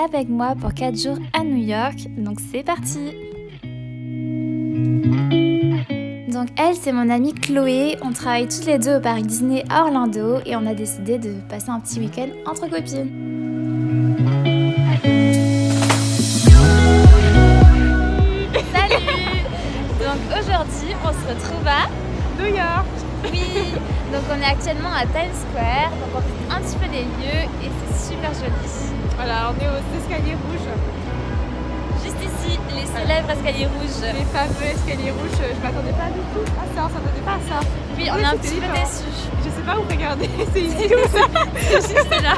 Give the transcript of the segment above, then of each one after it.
avec moi pour 4 jours à New York, donc c'est parti! Donc elle, c'est mon amie Chloé, on travaille toutes les deux au Parc Disney à Orlando et on a décidé de passer un petit week-end entre copines. Salut! Donc aujourd'hui, on se retrouve à New York. Oui, donc on est actuellement à Times Square, donc on visite un petit peu les lieux et c'est super joli. Voilà, on est aux escaliers rouges. Juste ici, les célèbres escaliers rouges. Les fameux escaliers rouges, je m'attendais pas du tout à ça, on s'attendait pas à ça. Oui, on est un petit peu déçus. Je sais pas où regarder, c'est ici ou ça? C'est juste là.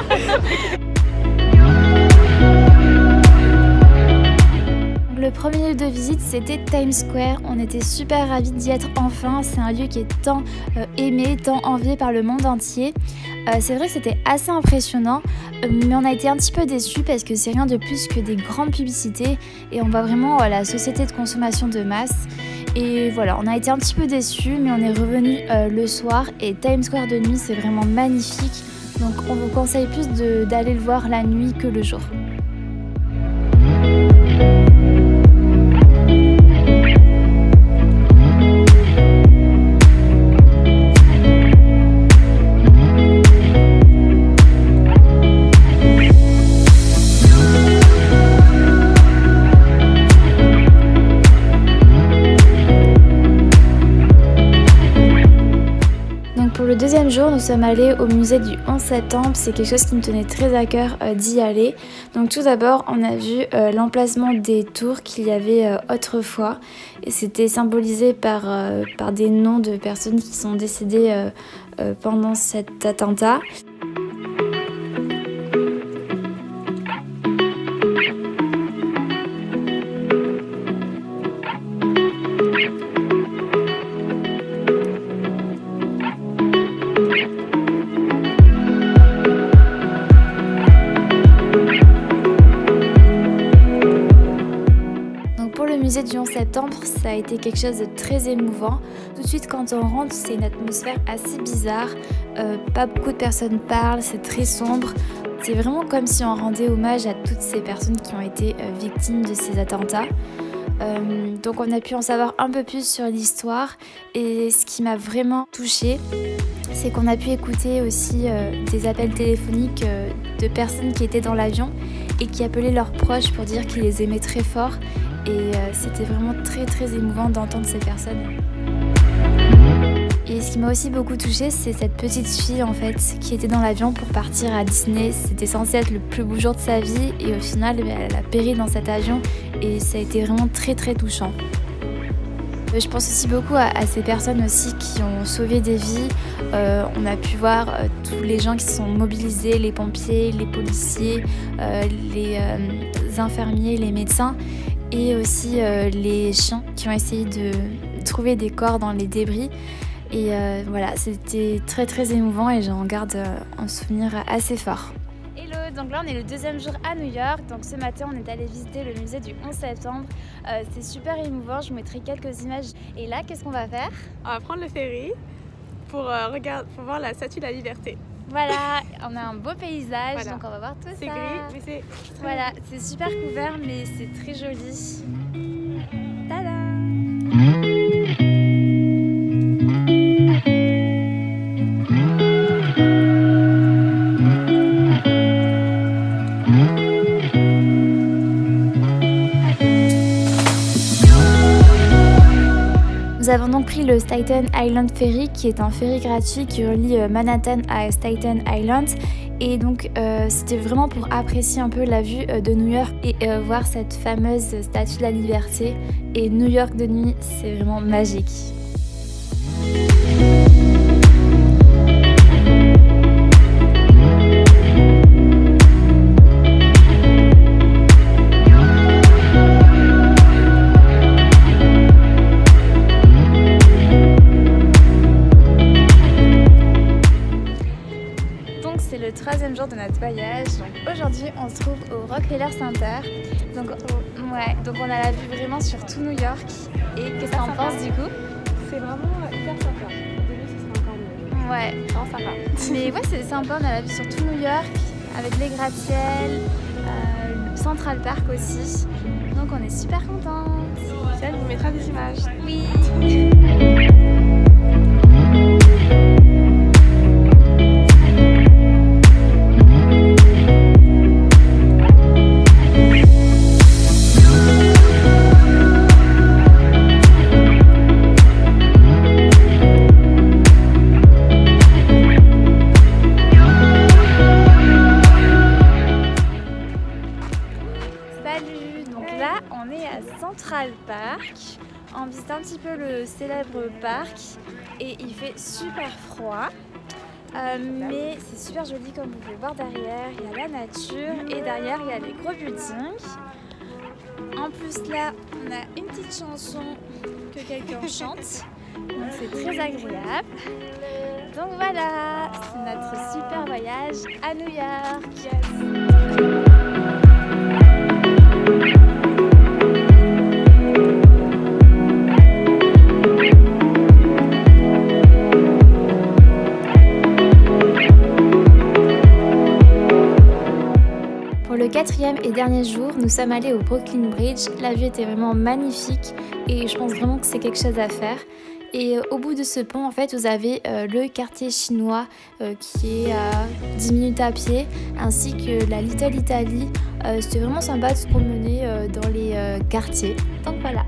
Le premier lieu de visite, c'était Times Square. On était super ravis d'y être enfin. C'est un lieu qui est tant aimé, tant envié par le monde entier. C'est vrai que c'était assez impressionnant, mais on a été un petit peu déçus parce que c'est rien de plus que des grandes publicités et on voit vraiment la société de consommation de masse. Et voilà, on a été un petit peu déçus, mais on est revenu le soir et Times Square de nuit, c'est vraiment magnifique. Donc on vous conseille plus d'aller le voir la nuit que le jour. Pour le deuxième jour, nous sommes allés au musée du 11 septembre. C'est quelque chose qui me tenait très à cœur d'y aller. Donc tout d'abord, on a vu l'emplacement des tours qu'il y avait autrefois. Et c'était symbolisé par des noms de personnes qui sont décédées pendant cet attentat. Musée du 11 septembre, ça a été quelque chose de très émouvant. Tout de suite quand on rentre, c'est une atmosphère assez bizarre, pas beaucoup de personnes parlent, c'est très sombre. C'est vraiment comme si on rendait hommage à toutes ces personnes qui ont été victimes de ces attentats. Donc on a pu en savoir un peu plus sur l'histoire et ce qui m'a vraiment touchée, c'est qu'on a pu écouter aussi des appels téléphoniques de personnes qui étaient dans l'avion et qui appelaient leurs proches pour dire qu'ils les aimaient très fort. Et c'était vraiment très émouvant d'entendre ces personnes. Et ce qui m'a aussi beaucoup touchée, c'est cette petite fille en fait qui était dans l'avion pour partir à Disney. C'était censé être le plus beau jour de sa vie et au final elle a péri dans cet avion et ça a été vraiment très touchant. Je pense aussi beaucoup à ces personnes aussi qui ont sauvé des vies. On a pu voir tous les gens qui se sont mobilisés, les pompiers, les policiers, les infirmiers, les médecins. Et aussi les chiens qui ont essayé de trouver des corps dans les débris. Et voilà, c'était très émouvant et j'en garde un souvenir assez fort. Hello, donc là on est le deuxième jour à New York. Donc ce matin on est allé visiter le musée du 11 septembre. C'est super émouvant, je vous mettrai quelques images. Et là, qu'est-ce qu'on va faire? On va prendre le ferry pour voir la Statue de la Liberté. Voilà, on a un beau paysage, voilà. Donc on va voir tout ça. C'est gris, mais c'est... Voilà, c'est super couvert, mais c'est très joli. Tada! Nous avons donc pris le Staten Island Ferry qui est un ferry gratuit qui relie Manhattan à Staten Island et donc c'était vraiment pour apprécier un peu la vue de New York et voir cette fameuse statue de la liberté et New York de nuit, c'est vraiment magique. C'est le troisième jour de notre voyage. Donc aujourd'hui on se trouve au Rockefeller Center. Donc on a la vue vraiment sur tout New York. Et qu'est-ce que t'en penses du coup? C'est vraiment hyper sympa. Au début ce sera encore mieux. Ouais. Non, sympa. Mais ouais, c'est sympa, on a la vue sur tout New York avec les gratte-ciel, Central Park aussi. Donc on est super contente. Elle vous mettra des images. Oui. Salut, donc là on est à Central Park, on visite un petit peu le célèbre parc et il fait super froid, mais c'est super joli comme vous pouvez voir derrière, il y a la nature et derrière il y a les gros buildings. En plus là on a une petite chanson que quelqu'un chante, donc c'est très agréable. Donc voilà, c'est notre super voyage à New York. Yes. Pour le quatrième et dernier jour, nous sommes allés au Brooklyn Bridge. La vue était vraiment magnifique et je pense vraiment que c'est quelque chose à faire. Et au bout de ce pont, en fait, vous avez le quartier chinois qui est à 10 minutes à pied, ainsi que la Little Italy. C'était vraiment sympa de se promener dans les quartiers. Donc voilà.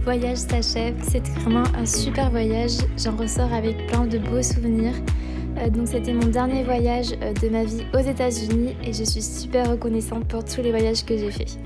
Voyage s'achève, c'était vraiment un super voyage, j'en ressors avec plein de beaux souvenirs. Donc c'était mon dernier voyage de ma vie aux États-Unis et je suis super reconnaissante pour tous les voyages que j'ai faits.